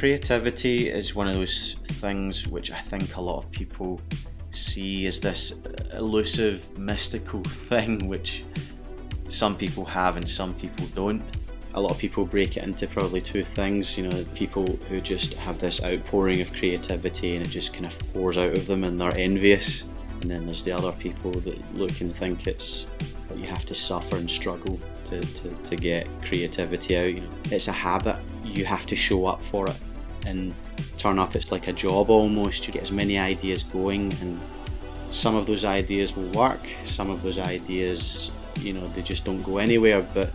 Creativity is one of those things which I think a lot of people see as this elusive, mystical thing which some people have and some people don't. A lot of people break it into probably two things, you know, people who just have this outpouring of creativity and it just kind of pours out of them and they're envious. And then there's the other people that look and think it's what you have to suffer and struggle to get creativity out. You know, it's a habit, you have to show up for it and turn up. It's like a job almost. You get as many ideas going and some of those ideas will work, some of those ideas, you know, they just don't go anywhere, but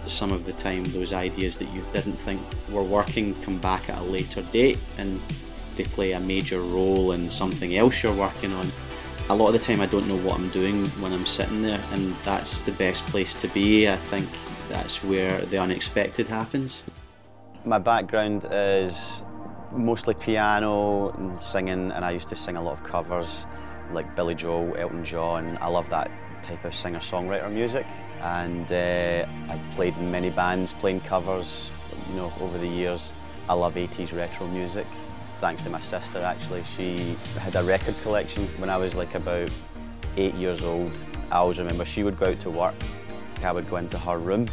some of the time those ideas that you didn't think were working come back at a later date and they play a major role in something else you're working on. A lot of the time I don't know what I'm doing when I'm sitting there, and that's the best place to be. I think that's where the unexpected happens. My background is mostly piano and singing, and I used to sing a lot of covers like Billy Joel, Elton John. I love that type of singer-songwriter music, and I played in many bands playing covers, you know, over the years. I love 80s retro music. Thanks to my sister, actually. She had a record collection when I was like about 8 years old. I always remember she would go out to work, I would go into her room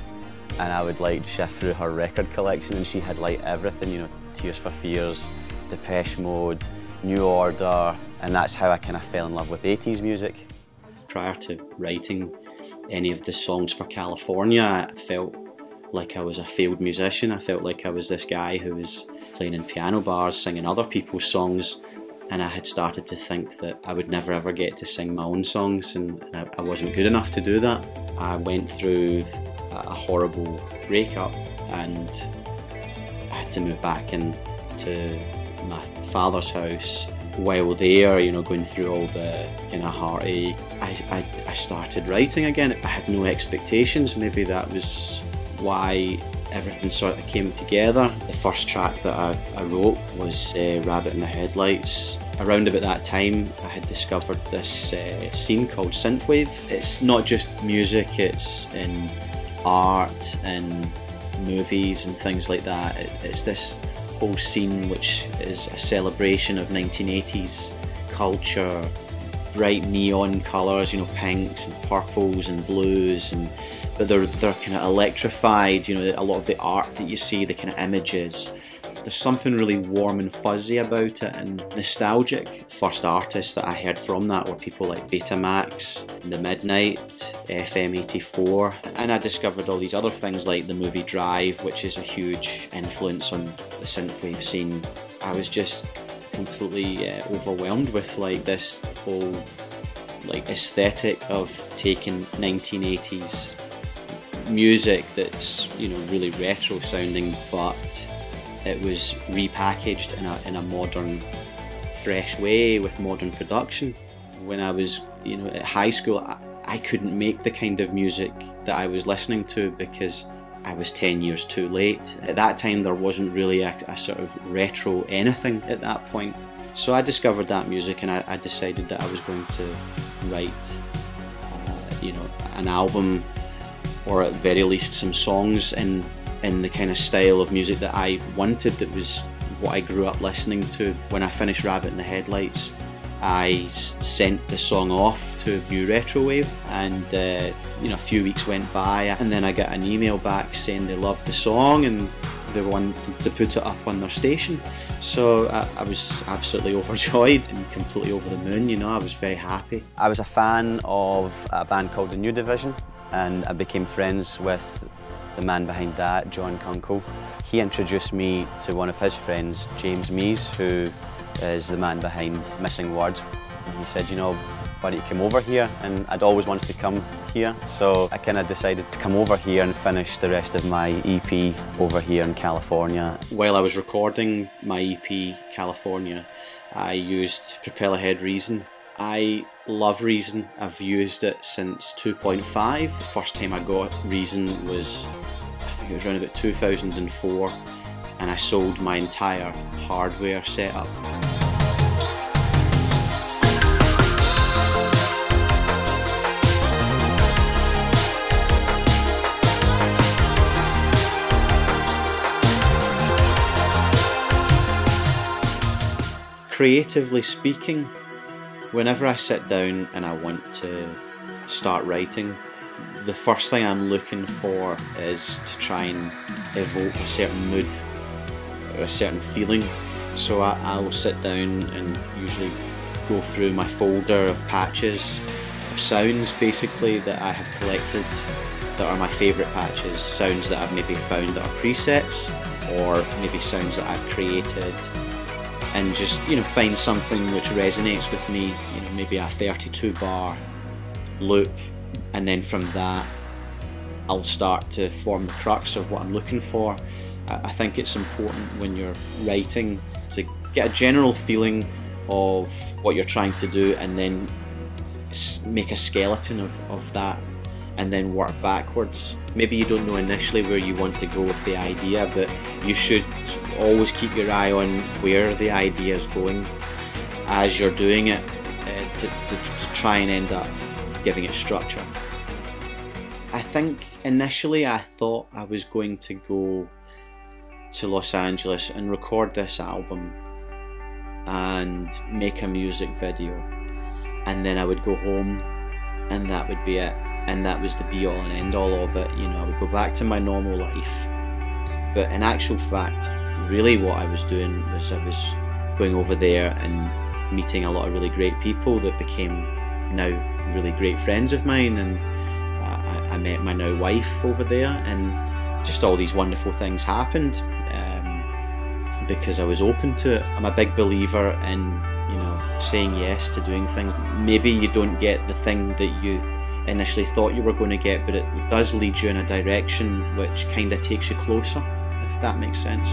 and I would like shift through her record collection, and she had like everything, you know, Tears for Fears, Depeche Mode, New Order, and that's how I kind of fell in love with 80s music. Prior to writing any of the songs for California, I felt like I was a failed musician. I felt like I was this guy who was playing in piano bars, singing other people's songs, and I had started to think that I would never ever get to sing my own songs, and I wasn't good enough to do that. I went through a horrible breakup and I had to move back into my father's house. While there, you know, going through all the kind of heartache, I started writing again. I had no expectations. Maybe that was why everything sort of came together. The first track that I wrote was Rabbit in the Headlights. Around about that time I had discovered this scene called Synthwave. It's not just music, it's in art and movies and things like that. It's this whole scene which is a celebration of 1980s culture, bright neon colours, you know, pinks and purples and blues, but they're kind of electrified, you know, a lot of the art that you see, the kind of images. There's something really warm and fuzzy about it and nostalgic. First artists that I heard from that were people like Betamaxx, The Midnight, FM84, and I discovered all these other things like the movie Drive, which is a huge influence on the synthwave scene. I was just completely overwhelmed with like this whole like aesthetic of taking 1980s music that's, you know, really retro sounding, but it was repackaged in a modern, fresh way with modern production. When I was, you know, at high school, I couldn't make the kind of music that I was listening to because I was 10 years too late. At that time there wasn't really a sort of retro anything at that point. So I discovered that music and I decided that I was going to write, you know, an album, or at very least some songs in the kind of style of music that I wanted, that was what I grew up listening to. When I finished Rabbit in the Headlights, I sent the song off to NewRetroWave, and you know, a few weeks went by and then I got an email back saying they loved the song and they wanted to put it up on their station. So I was absolutely overjoyed and completely over the moon, you know, I was very happy. I was a fan of a band called the New Division, and I became friends with the man behind that, John Kunkel. He introduced me to one of his friends, James Meays, who is the man behind Missing Words. He said, you know, why don't you come over here? And I'd always wanted to come here, so I kind of decided to come over here and finish the rest of my EP over here in California. While I was recording my EP, California, I used Propeller Head Reason. I love Reason. I've used it since 2.5. The first time I got Reason was, I think it was around about 2004, and I sold my entire hardware setup. creatively speaking, whenever I sit down and I want to start writing, the first thing I'm looking for is to try and evoke a certain mood or a certain feeling. So I'll sit down and usually go through my folder of patches of sounds basically that I have collected that are my favourite patches, sounds that I've maybe found that are presets, or maybe sounds that I've created, and just, you know, find something which resonates with me, you know, maybe a 32 bar loop, and then from that I'll start to form the crux of what I'm looking for. I think it's important when you're writing to get a general feeling of what you're trying to do, and then make a skeleton of that, and then work backwards. Maybe you don't know initially where you want to go with the idea, but you should always keep your eye on where the idea is going as you're doing it, to try and end up giving it structure. I think initially I thought I was going to go to Los Angeles and record this album and make a music video, and then I would go home and that would be it, and that was the be all and end all of it. You know, I would go back to my normal life. But in actual fact, really what I was doing was I was going over there and meeting a lot of really great people that became now really great friends of mine, and I met my now wife over there, and just all these wonderful things happened because I was open to it. I'm a big believer in, you know, saying yes to doing things. Maybe you don't get the thing that you initially thought you were going to get, but it does lead you in a direction which kind of takes you closer, if that makes sense.